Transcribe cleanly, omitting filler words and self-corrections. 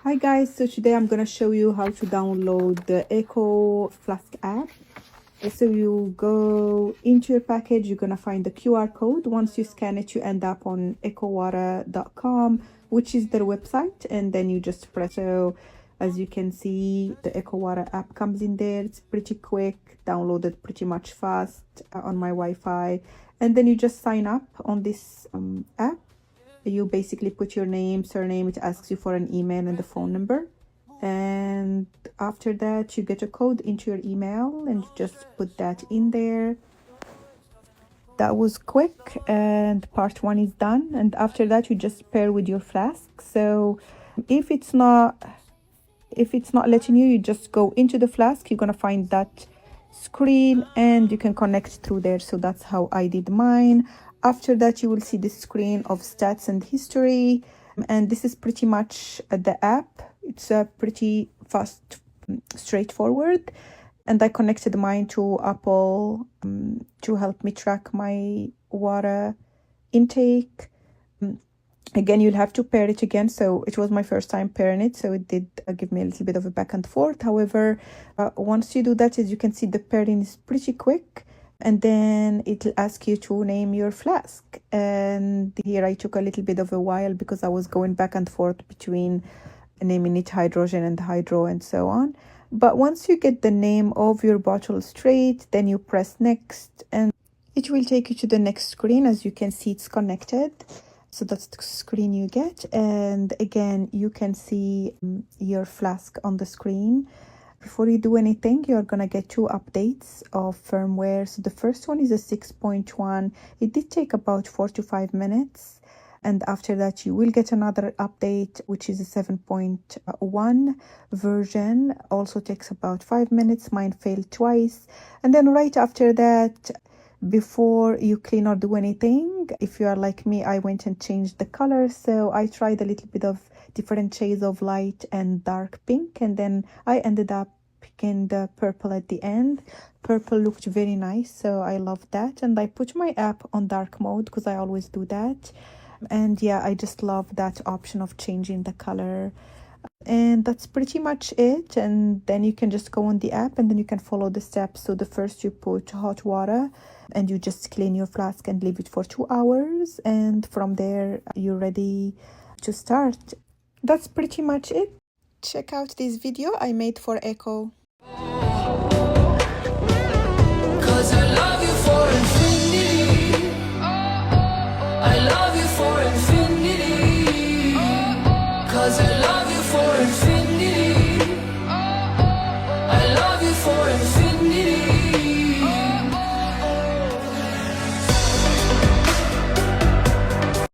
Hi guys, so today I'm gonna show you how to download the Eco Flask app. So you go into your package, you're gonna find the QR code. Once you scan it, you end up on ecowater.com, which is their website, and then you just press. So as you can see, the EcoWater app comes in there. It's pretty quick, downloaded pretty much fast on my Wi-Fi, and then you just sign up on this app. You basically put your name, surname, it asks you for an email and the phone number, and after that you get a code into your email and you just put that in there. That was quick, and part one is done. And after that you just pair with your Flask. So if it's not letting you, you just go into the Flask. You're gonna find that screen and you can connect through there. So that's how I did mine. After that you will see the screen of stats and history, and this is pretty much the app. It's pretty fast, straightforward, and I connected mine to Apple to help me track my water intake. Again, you'll have to pair it again. So it was my first time pairing it, so it did give me a little bit of a back and forth. However, once you do that, as you can see, the pairing is pretty quick, and then it'll ask you to name your flask. And here I took a little bit of a while because I was going back and forth between naming it hydrogen and hydro and so on. But once you get the name of your bottle straight, then you press next and it will take you to the next screen. As you can see, it's connected. So that's the screen you get. And again, you can see your flask on the screen. Before you do anything, you're gonna get 2 updates of firmware. So the first one is a 6.1. It did take about 4 to 5 minutes. And after that, you will get another update, which is a 7.1 version. Also takes about 5 minutes. Mine failed twice. And then right after that, before you clean or do anything, if you are like me, I went and changed the color. So I tried a little bit of different shades of light and dark pink, and then I ended up picking the purple at the end. Purple looked very nice, so I love that. And I put my app on dark mode because I always do that. And yeah, I just love that option of changing the color. And that's pretty much it. And then you can just go on the app and then you can follow the steps. So the first, you put hot water and you just clean your flask and leave it for 2 hours, and from there you're ready to start. That's pretty much it. Check out this video I made for Eco. 'Cause I love you for infinity. I love you for infinity. 'Cause I love you for infinity.